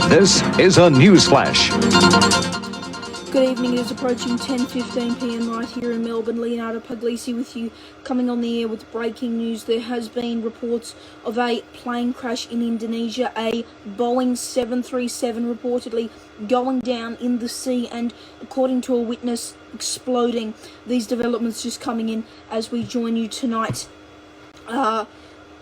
This is a news flash. Good evening, it is approaching 10:15 p.m. right here in Melbourne. Leonardo Puglisi with you, coming on the air with breaking news. There has been reports of a plane crash in Indonesia, a Boeing 737 reportedly going down in the sea and, according to a witness, exploding. These developments just coming in as we join you tonight.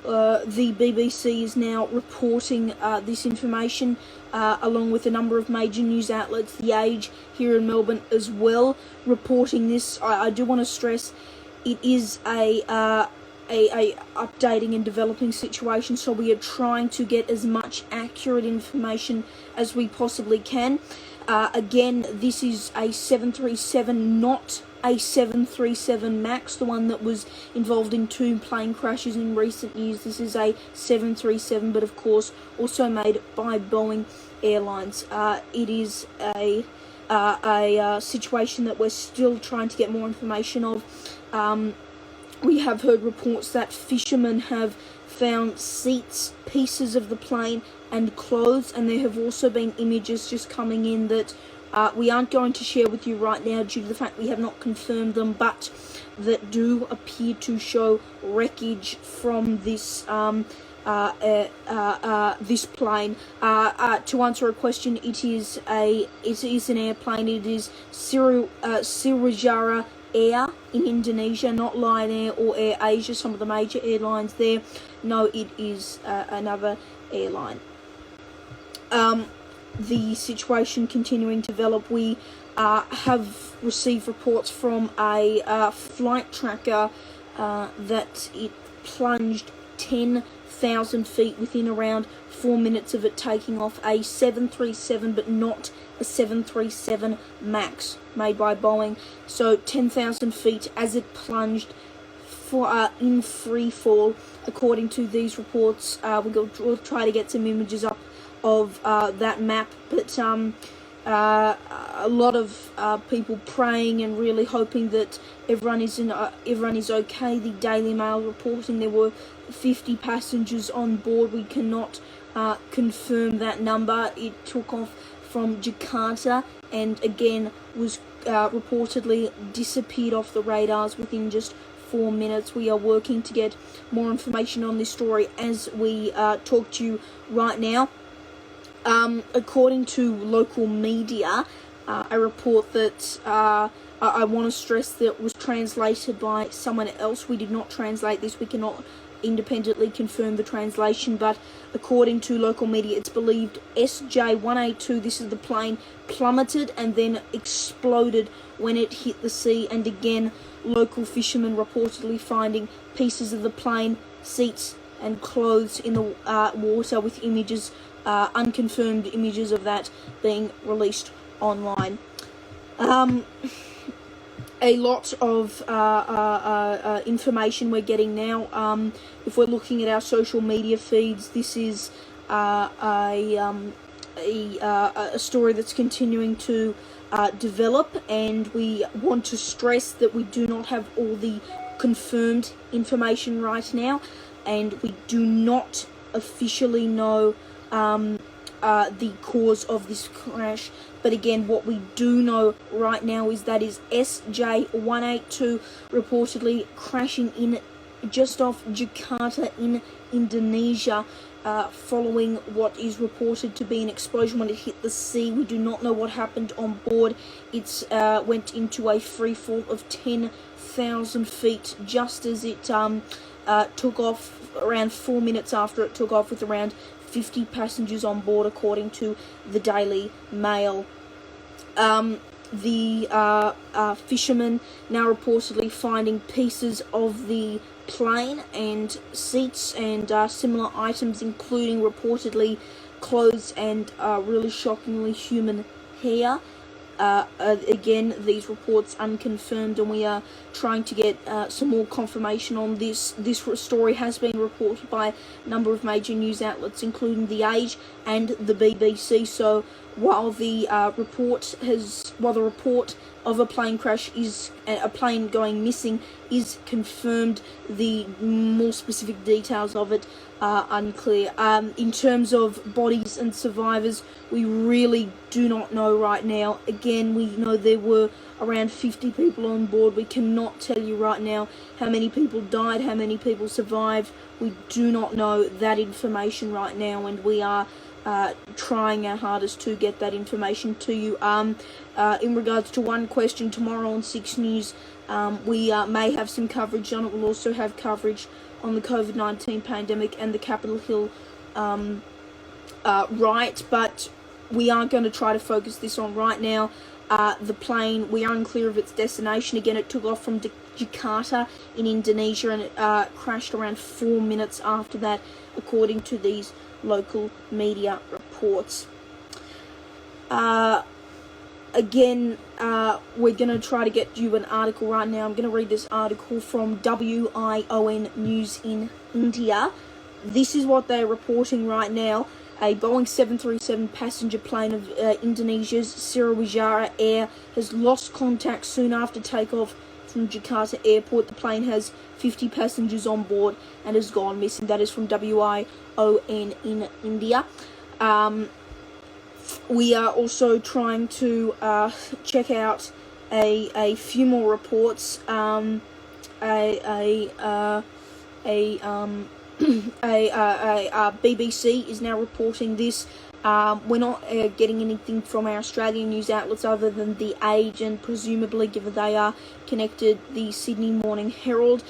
The BBC is now reporting this information, along with a number of major news outlets, The Age here in Melbourne as well, reporting this. I do want to stress it is a updating and developing situation, so we are trying to get as much accurate information as we possibly can. Again, this is a 737, not a 737 MAX, the one that was involved in 2 plane crashes in recent years. This is a 737, but of course also made by Boeing Airlines. It is a situation that we're still trying to get more information of. We have heard reports that fishermen have found seats, pieces of the plane and clothes, and there have also been images just coming in that we aren't going to share with you right now due to the fact we have not confirmed them, but that do appear to show wreckage from this this plane. To answer a question, it is an airplane. It is Sriwijaya Air in Indonesia, not Lion Air or Air Asia, some of the major airlines there. No, it is another airline. The situation continuing to develop. We have received reports from a flight tracker that it plunged 10,000 feet within around 4 minutes of it taking off, a 737, but not a 737 MAX made by Boeing. So 10,000 feet as it plunged in free fall, according to these reports. We'll try to get some images up of that map, but a lot of people praying and really hoping that everyone is okay. The Daily Mail reporting there were 50 passengers on board. We cannot confirm that number. It took off from Jakarta and again was reportedly disappeared off the radars within just 4 minutes. We are working to get more information on this story as we talk to you right now. According to local media, a report that I want to stress that was translated by someone else. We did not translate this. We cannot independently confirm the translation, but according to local media, it's believed SJ182, this is the plane, plummeted and then exploded when it hit the sea. And again, local fishermen reportedly finding pieces of the plane, seats and clothes in the water, with images, unconfirmed images of that being released online. A lot of information we're getting now. If we're looking at our social media feeds, this is a story that's continuing to develop, and we want to stress that we do not have all the confirmed information right now, and we do not officially know the cause of this crash. But again, what we do know right now is that is SJ182 reportedly crashing in just off Jakarta in Indonesia, following what is reported to be an explosion when it hit the sea. We do not know what happened on board. It went into a free fall of 10,000 feet just as it took off, around 4 minutes after it took off, with around 50 passengers on board, according to the Daily Mail. The fishermen now reportedly finding pieces of the plane and seats and similar items, including reportedly clothes and really shockingly human hair. Again, these reports unconfirmed, and we are trying to get some more confirmation on this. This story has been reported by a number of major news outlets, including The Age and the BBC. So while the report of a plane crash is a plane going missing is confirmed, the more specific details of it are unclear. In terms of bodies and survivors, we really do not know right now. Again, we know there were around 50 people on board. We cannot tell you right now how many people died, how many people survived. We do not know that information right now, and we are trying our hardest to get that information to you. In regards to one question, tomorrow on 6 News, we may have some coverage on it. We'll also have coverage on the COVID-19 pandemic and the Capitol Hill riot, but we are going to try to focus this on right now. The plane, we are unclear of its destination. Again, it took off from Jakarta in Indonesia, and it crashed around 4 minutes after that, according to these local media reports. Again, we're going to try to get you an article right now. I'm going to read this article from WION News in India. This is what they're reporting right now. A Boeing 737 passenger plane of Indonesia's Sriwijaya Air has lost contact soon after takeoff from Jakarta Airport. The plane has 50 passengers on board and has gone missing. That is from WION in India. We are also trying to check out a few more reports. BBC is now reporting this. We're not getting anything from our Australian news outlets other than The Age, and presumably, given they are connected, the Sydney Morning Herald.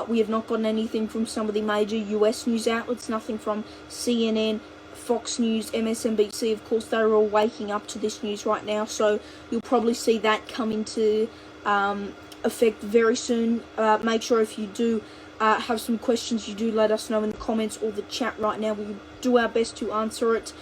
We have not gotten anything from some of the major US news outlets, nothing from CNN, Fox News, MSNBC. Of course, they're all waking up to this news right now, so you'll probably see that come into effect very soon. Make sure if you do have some questions, you do let us know in the comments or the chat right now. We will do our best to answer it.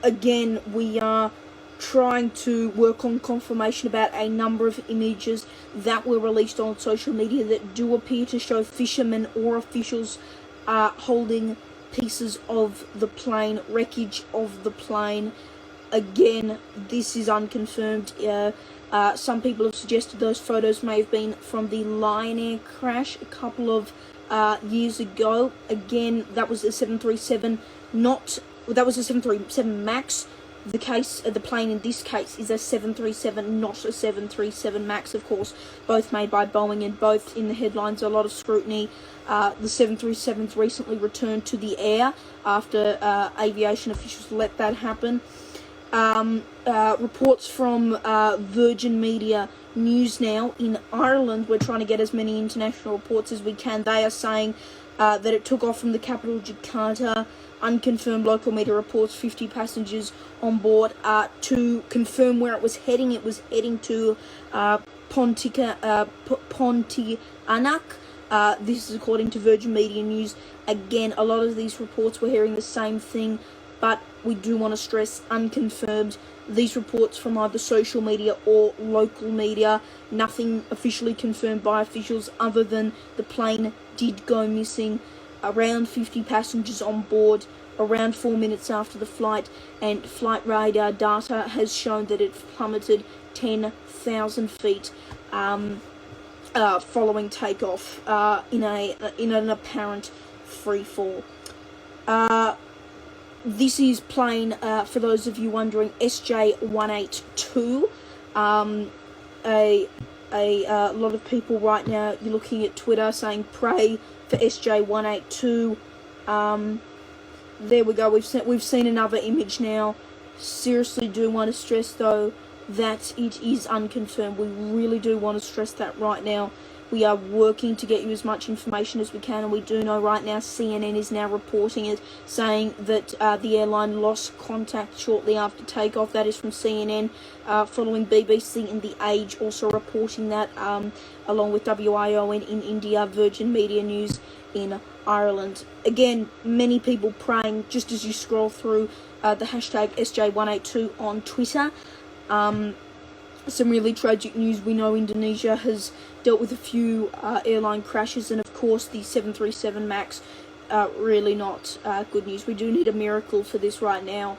Again, we are trying to work on confirmation about a number of images that were released on social media that do appear to show fishermen or officials holding pieces of the plane, wreckage of the plane. Again, this is unconfirmed. Some people have suggested those photos may have been from the Lion Air crash a couple of years ago. Again, that was a 737, that was a 737 MAX. The plane in this case is a 737, not a 737 MAX, of course, both made by Boeing and both in the headlines. A lot of scrutiny. The 737s recently returned to the air after aviation officials let that happen. Reports from Virgin Media News now in Ireland. We're trying to get as many international reports as we can. They are saying that it took off from the capital Jakarta. Unconfirmed local media reports 50 passengers on board. To confirm where it was heading to Pontianak. This is according to Virgin Media News. Again, a lot of these reports, we're hearing the same thing, but we do want to stress unconfirmed. These reports from either social media or local media, nothing officially confirmed by officials other than the plane did go missing. Around 50 passengers on board, around 4 minutes after the flight, and flight radar data has shown that it plummeted 10,000 feet following takeoff in an apparent free fall. This is plane, for those of you wondering, SJ182. A lot of people right now, you're looking at Twitter saying pray for SJ182. There we go. We've seen another image now. Seriously, do want to stress though that it is unconfirmed. We really do want to stress that right now. We are working to get you as much information as we can, and we do know right now CNN is now reporting it, saying that the airline lost contact shortly after takeoff. That is from CNN, following BBC and The Age also reporting that, along with WION in India, Virgin Media News in Ireland. Again, many people praying just as you scroll through the hashtag SJ182 on Twitter. some really tragic news. We know Indonesia has dealt with a few airline crashes, and of course the 737 MAX, really not good news. We do need a miracle for this right now,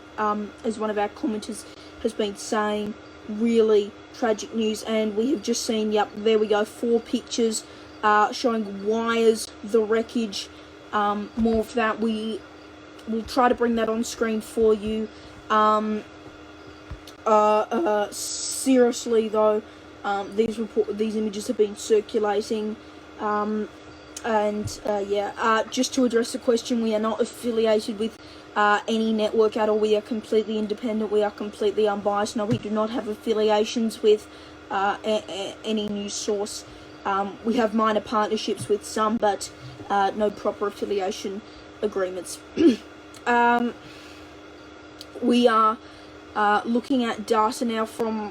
as one of our commenters has been saying. Really tragic news, and we have just seen, yep, there we go, 4 pictures showing wires, the wreckage. More of that, we will try to bring that on screen for you. Seriously though, these images have been circulating, just to address the question, we are not affiliated with any network at all. We are completely independent. We are completely unbiased. No, we do not have affiliations with any news source. We have minor partnerships with some, but no proper affiliation agreements. We are looking at data now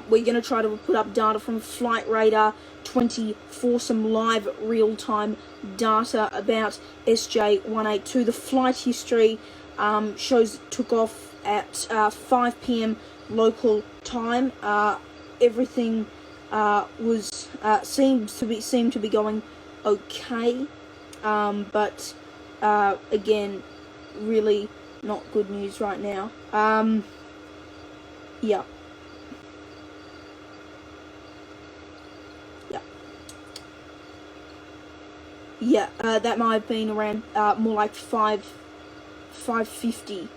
we're going to try to put up data from Flight Radar 24, some live real-time data about SJ182. The flight history shows it took off at 5 p.m. local time. Everything seemed to be going okay, but again, really not good news right now. Yeah. That might have been around more like 5:50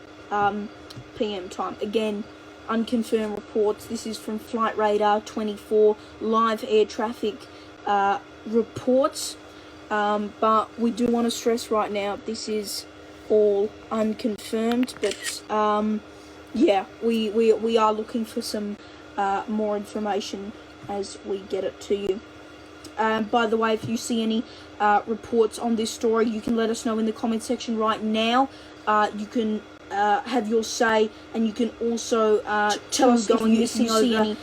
p.m. time. Again, unconfirmed reports. This is from Flight Radar 24 live air traffic reports. But we do want to stress right now, this is all unconfirmed. But we are looking for some more information as we get it to you. By the way, if you see any reports on this story, you can let us know in the comment section right now. You can have your say, and you can also tell us if you see any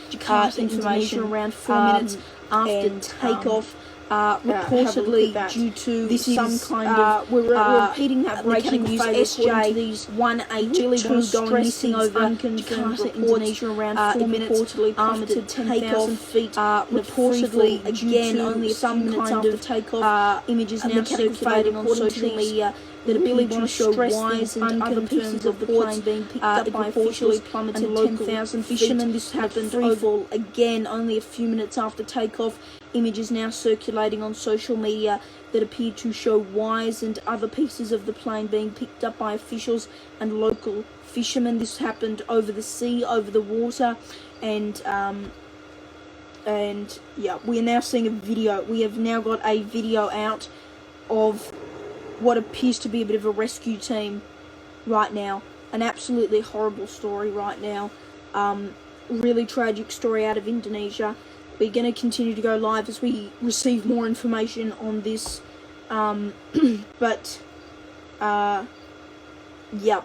information around 4 minutes after takeoff. Reportedly due to some kind of we're repeating that breaking news. SJ182 going missing over unconfirmed Indonesia around 4 minutes after 10,000 feet. Reportedly again only some kind of takeoff. Images now circulating on social media that appear to show wires and other pieces of the plane being picked up by officials plummeted 10,000 fishermen. This happened freefall again only a few minutes after takeoff. Images now circulating on social media that appear to show wires and other pieces of the plane being picked up by officials and local fishermen. This happened over the sea, over the water, and we are now seeing a video. We have now got a video out of what appears to be a bit of a rescue team right now. An absolutely horrible story right now. Really tragic story out of Indonesia. We're going to continue to go live as we receive more information on this.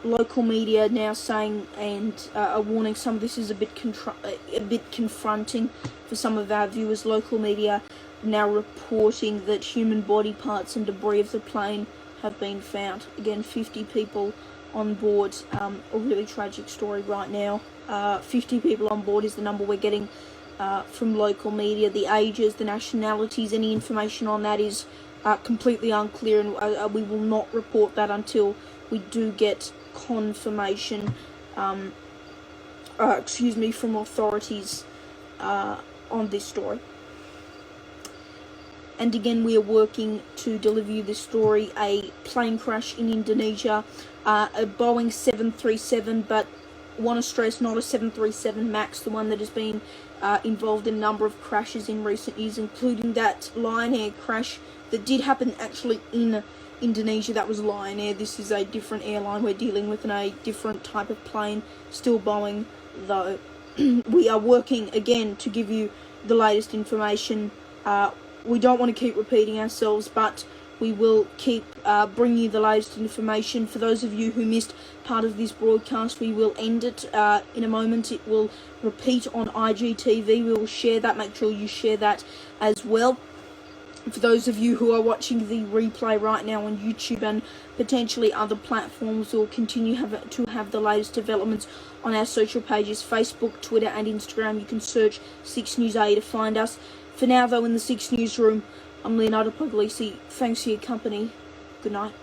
Local media now saying and are warning some of this is a bit confronting for some of our viewers. Local media now reporting that human body parts and debris of the plane have been found. Again, 50 people on board. A really tragic story right now. 50 people on board is the number we're getting from local media. The ages, the nationalities, any information on that is completely unclear, and we will not report that until we do get confirmation from authorities on this story. And again, we are working to deliver you this story. A plane crash in Indonesia, a Boeing 737, but want to stress, not a 737 MAX, the one that has been involved in a number of crashes in recent years, including that Lion Air crash that did happen actually in Indonesia. That was Lion Air. This is a different airline we're dealing with, and a different type of plane, still Boeing though. We are working again to give you the latest information. We don't want to keep repeating ourselves, but we will keep bringing you the latest information. For those of you who missed part of this broadcast, we will end it in a moment. It will repeat on IGTV. We will share that. Make sure you share that as well. For those of you who are watching the replay right now on YouTube and potentially other platforms, we'll continue to have the latest developments on our social pages, Facebook, Twitter and Instagram. You can search 6 News A to find us. For now though, in the 6 Newsroom, I'm Leonardo Puglisi. Thanks for your company. Good night.